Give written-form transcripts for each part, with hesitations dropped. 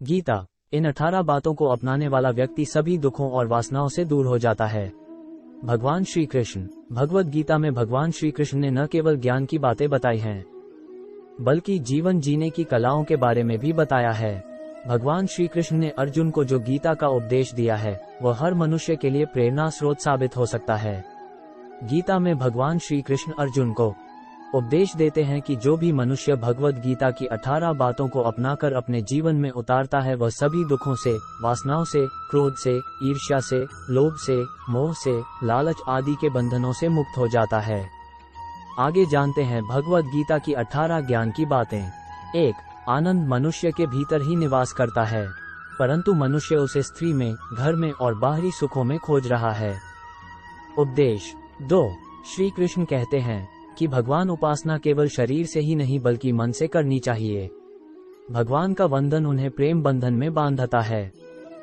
गीता। इन 18 बातों को अपनाने वाला व्यक्ति सभी दुखों और वासनाओं से दूर हो जाता है। भगवान श्री कृष्ण। भगवद गीता में भगवान श्री कृष्ण ने न केवल ज्ञान की बातें बताई हैं, बल्कि जीवन जीने की कलाओं के बारे में भी बताया है। भगवान श्री कृष्ण ने अर्जुन को जो गीता का उपदेश दिया है, वह हर मनुष्य के लिए प्रेरणा स्रोत साबित हो सकता है। गीता में भगवान श्री कृष्ण अर्जुन को उपदेश देते हैं कि जो भी मनुष्य भगवद गीता की 18 बातों को अपनाकर अपने जीवन में उतारता है, वह सभी दुखों से, वासनाओं से, क्रोध से, ईर्ष्या से, लोभ से, मोह से, लालच आदि के बंधनों से मुक्त हो जाता है। आगे जानते हैं भगवद गीता की 18 ज्ञान की बातें। 1. आनंद मनुष्य के भीतर ही निवास करता है, परंतु मनुष्य उसे स्त्री में, घर में और बाहरी सुखों में खोज रहा है। उपदेश। 2. श्री कृष्ण कहते हैं कि भगवान उपासना केवल शरीर से ही नहीं बल्कि मन से करनी चाहिए। भगवान का वंदन उन्हें प्रेम बंधन में बांधता है।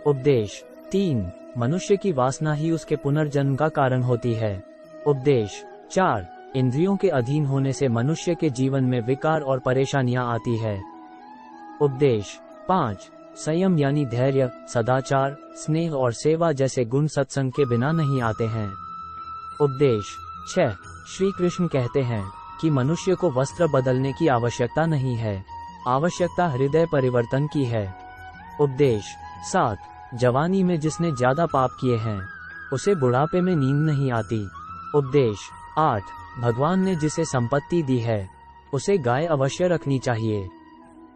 उपदेश। 3. मनुष्य की वासना ही उसके पुनर्जन्म का कारण होती है। उपदेश। 4. इंद्रियों के अधीन होने से मनुष्य के जीवन में विकार और परेशानियां आती है। उपदेश। 5. संयम यानी धैर्य, सदाचार, स्नेह और सेवा जैसे गुण सत्संग के बिना नहीं आते हैं। उपदेश। 6. श्री कृष्ण कहते हैं कि मनुष्य को वस्त्र बदलने की आवश्यकता नहीं है, आवश्यकता हृदय परिवर्तन की है। उपदेश। 7. जवानी में जिसने ज्यादा पाप किए हैं, उसे बुढ़ापे में नींद नहीं आती। उपदेश। 8. भगवान ने जिसे संपत्ति दी है, उसे गाय अवश्य रखनी चाहिए।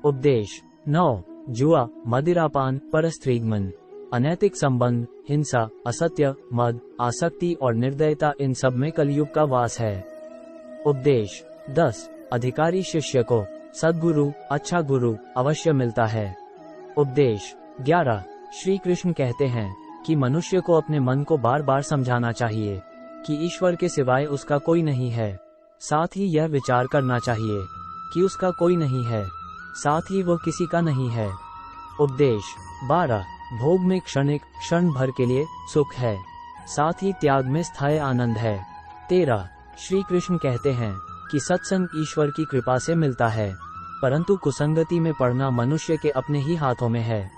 उपदेश। 9. जुआ, मदिरापान, परस्त्रीगमन, अनैतिक संबंध, हिंसा, असत्य, मद, आसक्ति और निर्दयता, इन सब में कलयुग का वास है। उपदेश। 10. अधिकारी शिष्य को सद्गुरु, अच्छा गुरु अवश्य मिलता है। उपदेश। 11. श्री कृष्ण कहते हैं कि मनुष्य को अपने मन को बार बार समझाना चाहिए कि ईश्वर के सिवाय उसका कोई नहीं है। साथ ही यह विचार करना चाहिए कि उसका कोई नहीं है, साथ ही वह किसी का नहीं है। उपदेश। 12. भोग में क्षणिक, क्षण भर के लिए सुख है, साथ ही त्याग में स्थायी आनंद है। 13. श्री कृष्ण कहते हैं कि सत्संग ईश्वर की कृपा से मिलता है, परंतु कुसंगति में पड़ना मनुष्य के अपने ही हाथों में है।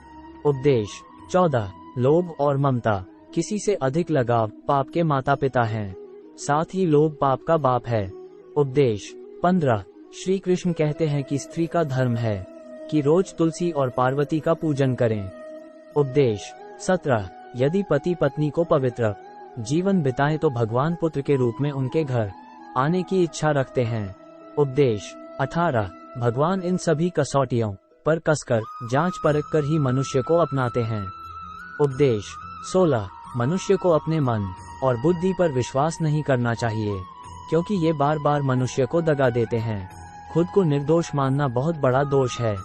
उपदेश। 14. लोभ और ममता, किसी से अधिक लगाव पाप के माता पिता हैं, साथ ही लोभ पाप का बाप है। उपदेश। 15. श्री कृष्ण कहते हैं कि स्त्री का धर्म है कि रोज तुलसी और पार्वती का पूजन करें। उपदेश। 17. यदि पति पत्नी को पवित्र जीवन बिताएं तो भगवान पुत्र के रूप में उनके घर आने की इच्छा रखते हैं। उपदेश। 18. भगवान इन सभी कसौटियों पर कसकर, जांच परख कर ही मनुष्य को अपनाते हैं। उपदेश। 16. मनुष्य को अपने मन और बुद्धि पर विश्वास नहीं करना चाहिए, क्योंकि ये बार बार मनुष्य को दगा देते हैं। खुद को निर्दोष मानना बहुत बड़ा दोष है।